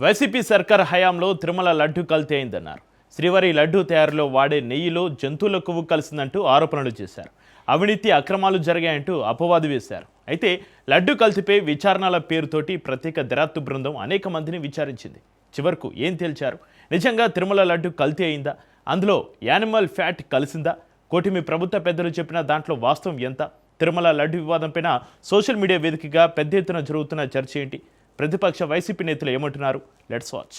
YCP సర్కార్ హయాంలో తిరుమల లడ్డు కల్తీ అయిందన్నారు. శ్రీవారి లడ్డు తయారీలో వాడే నెయ్యిలో జంతువుల కొవ్వు కలిసిందంటూ ఆరోపణలు చేశారు. అవినీతి అక్రమాలు జరిగాయంటూ అపవాదు వేశారు. అయితే లడ్డు కల్తీపై విచారణల పేరుతోటి ప్రత్యేక దర్యాప్తు బృందం అనేక మందిని విచారించింది. చివరకు ఏం తేల్చారు? నిజంగా తిరుమల లడ్డు కల్తీ అయిందా? అందులో యానిమల్ ఫ్యాట్ కలిసిందా? కూటమి ప్రభుత్వ పెద్దలు చెప్పిన దాంట్లో వాస్తవం ఎంత? తిరుమల లడ్డు వివాదంపైన సోషల్ మీడియా వేదికగా పెద్ద ఎత్తున జరుగుతున్న చర్చ ఏంటి? ప్రతిపక్ష వైసీపీ నేతలు ఏమంటున్నారు? Let's watch.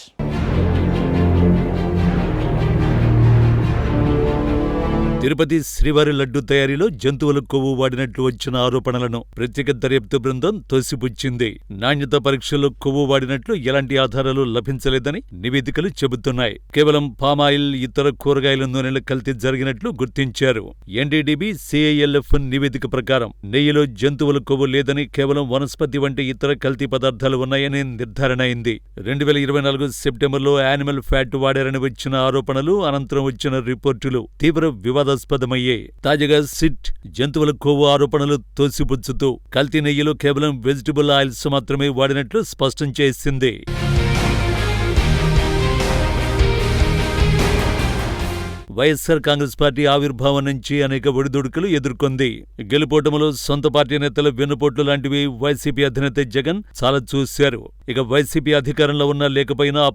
తిరుపతి శ్రీవారి లడ్డు తయారీలో జంతువుల కొవ్వు వాడినట్లు వచ్చిన ఆరోపణలను ప్రత్యేక దర్యాప్తు బృందం తోసిపుచ్చింది. నాణ్యత పరీక్షల్లో కొవ్వు వాడినట్లు ఎలాంటి ఆధారాలు లభించలేదని నివేదికలు చెబుతున్నాయి. కేవలం పామాయిల్, ఇతర కూరగాయల నూనెల కల్తీ జరిగినట్లు గుర్తించారు. ఎన్డీడీబీ సిఐఎల్ఎఫ్ నివేదిక ప్రకారం నెయ్యిలో జంతువుల కొవ్వు లేదని, కేవలం వనస్పతి వంటి ఇతర కల్తీ పదార్థాలు ఉన్నాయని నిర్ధారణ అయింది. 2024 సెప్టెంబర్లో యానిమల్ ఫ్యాట్ వాడారని వచ్చిన ఆరోపణలు, అనంతరం వచ్చిన రిపోర్టులు తీవ్ర వివాదాస్పదమయ్యాయి. తాజాగా సిట్ జంతువుల కొవ్వు ఆరోపణలు తోసిపుచ్చుతూ కల్తీ నెయ్యిలో కేవలం వెజిటబుల్ ఆయిల్స్ మాత్రమే వాడినట్లు స్పష్టం చేసింది. వైఎస్సార్ కాంగ్రెస్ పార్టీ ఆవిర్భావం నుంచి అనేక ఒడిదుడుకులు ఎదుర్కొంది. గెలుపోటములు, సొంత పార్టీ నేతల వెన్నుపోట్లు లాంటివి వైసీపీ అధినేత జగన్ చాలా చూశారు. ఇక వైసీపీ అధికారంలో ఉన్నా లేకపోయినా ఆ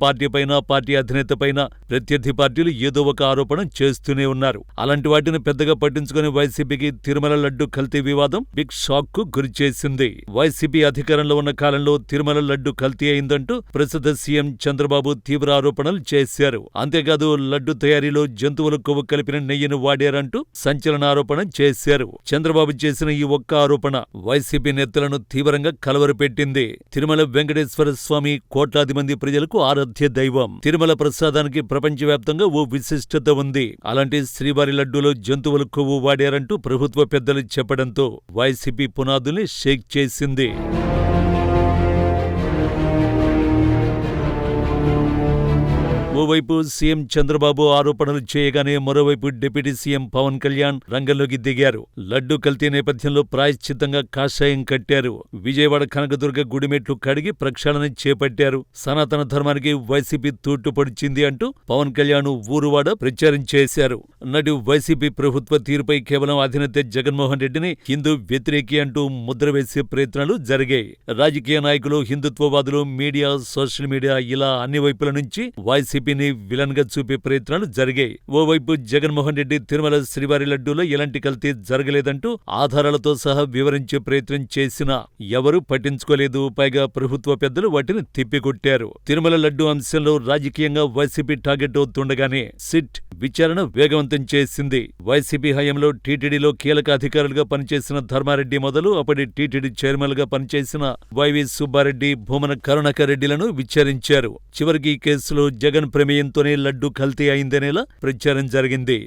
పార్టీ అధినేతపైన ప్రత్యర్థి పార్టీలు ఏదో ఒక ఆరోపణ చేస్తూనే ఉన్నారు. అలాంటి వాటిని పెద్దగా పట్టించుకుని వైసీపీకి తిరుమల లడ్డు కల్తీ వివాదం బిగ్ షాక్ కు గురిచేసింది. వైసీపీ అధికారంలో ఉన్న కాలంలో తిరుమల లడ్డు కల్తీ అయిందంటూ ప్రస్తుత సీఎం చంద్రబాబు తీవ్ర ఆరోపణలు చేశారు. అంతేకాదు లడ్డు తయారీలో జంతువుల కొవ్వు కలిపిన నెయ్యిని వాడారంటూ సంచలన ఆరోపణ చేశారు. చంద్రబాబు చేసిన ఈ ఒక్క ఆరోపణ వైసీపీ నేతలను తీవ్రంగా కలవరపెట్టింది. తిరుమల వెంకటేశ్వర స్వామి కోట్లాది మంది ప్రజలకు ఆరాధ్య దైవం. తిరుమల ప్రసాదానికి ప్రపంచవ్యాప్తంగా ఓ విశిష్టత ఉంది. అలాంటి శ్రీవారి లడ్డూలో జంతువుల కొవ్వు వాడారంటూ ప్రభుత్వ పెద్దలు చెప్పడంతో వైసీపీ పునాదుల్ని షేక్ చేసింది. ఓవైపు సీఎం చంద్రబాబు ఆరోపణలు చేయగానే మరోవైపు డిప్యూటీ సీఎం పవన్ కళ్యాణ్ రంగంలోకి దిగారు. లడ్డు కల్తీ నేపథ్యంలో ప్రాయశ్చిత్తంగా కాషాయం కట్టారు. విజయవాడ కనకదుర్గ గుడిమెట్లు కడిగి ప్రక్షాళన చేపట్టారు. సనాతన ధర్మానికి వైసీపీ తూట్టు పొడిచింది అంటూ పవన్ కళ్యాణ్ ఊరువాడ ప్రచారం చేశారు. నాటి వైసీపీ ప్రభుత్వ తీరుపై కేవలం అధినేత జగన్మోహన్ రెడ్డిని హిందూ వ్యతిరేకి అంటూ ముద్ర వేసే ప్రయత్నాలు జరిగాయి. రాజకీయ నాయకులు, హిందుత్వవాదులు, మీడియా, సోషల్ మీడియా ఇలా అన్ని వైపుల నుంచి వైసీపీ విలన్ గా చూపే ప్రయత్నాలు జరిగాయి. ఓవైపు జగన్మోహన్ రెడ్డి తిరుమల శ్రీవారి లడ్డూలో ఎలాంటి కల్తీ జరగలేదంటూ ఆధారాలతో సహా వివరించే ప్రయత్నం చేసినా ఎవరూ పట్టించుకోలేదు. పైగా ప్రభుత్వ పెద్దలు వాటిని తిప్పికొట్టారు. తిరుమల లడ్డు అంశంలో రాజకీయంగా వైసీపీ టార్గెట్ అవుతుండగానే సిట్ విచారణ వేగవంతం చేసింది. వైసీపీ హయాంలో టీటీడీలో కీలక అధికారులుగా పనిచేసిన ధర్మారెడ్డి మొదలు అప్పటి టీటీడీ చైర్మన్ గా పనిచేసిన వైవి సుబ్బారెడ్డి, భూమన కరుణాకర్ రెడ్డిలను విచారించారు. చివరికి ఈ కేసులో జగన్ ప్రమేయంతోనే లడ్డు కల్తీ అయిందనేలా ప్రచారం జరిగింది.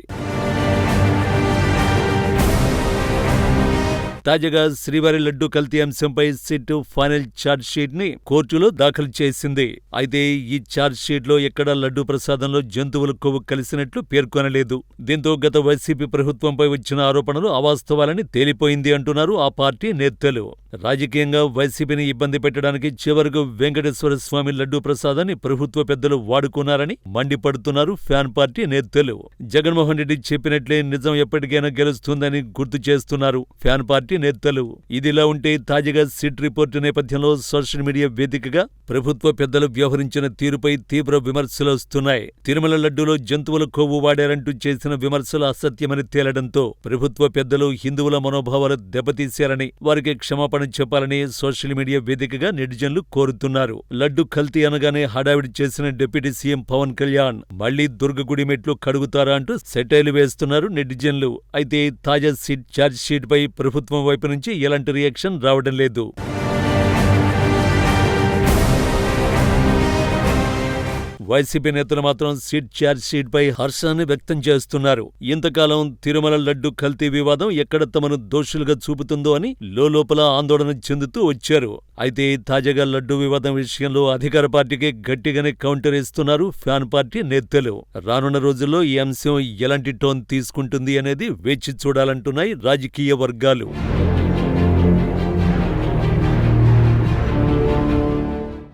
తాజాగా శ్రీవారి లడ్డు కల్తీ అంశంపై సిట్ ఫైనల్ ఛార్జ్ షీట్ ని కోర్టులో దాఖలు చేసింది. అయితే ఈ ఛార్జ్ షీట్ లో ఎక్కడా లడ్డు ప్రసాదంలో జంతువుల కొవ్వు కలిసినట్లు పేర్కొనలేదు. దీంతో గత వైసీపీ ప్రభుత్వంపై వచ్చిన ఆరోపణలు అవాస్తవాలని తేలిపోయింది అంటున్నారు ఆ పార్టీ నేతలు. రాజకీయంగా వైసీపీని ఇబ్బంది పెట్టడానికి చివరకు వెంకటేశ్వర స్వామి లడ్డు ప్రసాదాన్ని ప్రభుత్వ పెద్దలు వాడుకున్నారని మండిపడుతున్నారు ఫ్యాన్ పార్టీ నేతలు. జగన్మోహన్ రెడ్డి చెప్పినట్లే నిజం ఎప్పటికైనా గెలుస్తుందని గుర్తు చేస్తున్నారు ఫ్యాన్ పార్టీ నేతలు. ఇదిలా ఉంటే తాజాగా సిట్ రిపోర్టు నేపథ్యంలో సోషల్ మీడియా వేదికగా ప్రభుత్వ పెద్దలు వ్యవహరించిన తీరుపై తీవ్ర విమర్శలు వస్తున్నాయి. తిరుమల లడ్డూలో జంతువుల కొవ్వు వాడారంటూ చేసిన విమర్శలు అసత్యమని తేలడంతో ప్రభుత్వ పెద్దలు హిందువుల మనోభావాలు దెబ్బతీశారని, వారికి క్షమాపణ చెప్పాలని సోషల్ మీడియా వేదికగా నెటిజన్లు కోరుతున్నారు. లడ్డు కల్తీ అనగానే హడావిడి చేసిన డిప్యూటీ సీఎం పవన్ కళ్యాణ్ మళ్లీ దుర్గగుడి మెట్లు కడుగుతారా అంటూ సెటైలు వేస్తున్నారు నెటిజన్లు. అయితే తాజా సిట్ ఛార్జ్ షీట్ పై ప్రభుత్వం వైపు నుంచి ఎలాంటి రియాక్షన్ రావడం లేదు. వైసీపీ నేతలు మాత్రం సిట్ ఛార్జ్ షీట్ పై హర్షాన్ని వ్యక్తం చేస్తున్నారు. ఇంతకాలం తిరుమల లడ్డు కల్తీ వివాదం ఎక్కడ తమను దోషులుగా చూపుతుందో అని లోపల ఆందోళన చెందుతూ వచ్చారు. అయితే తాజాగా లడ్డు వివాదం విషయంలో అధికార పార్టీకి గట్టిగానే కౌంటర్ ఇస్తున్నారు ఫ్యాన్ పార్టీ నేతలు. రానున్న రోజుల్లో ఈ అంశం ఎలాంటి టోన్ తీసుకుంటుంది అనేది వేచి చూడాలంటున్నాయి రాజకీయ వర్గాలు.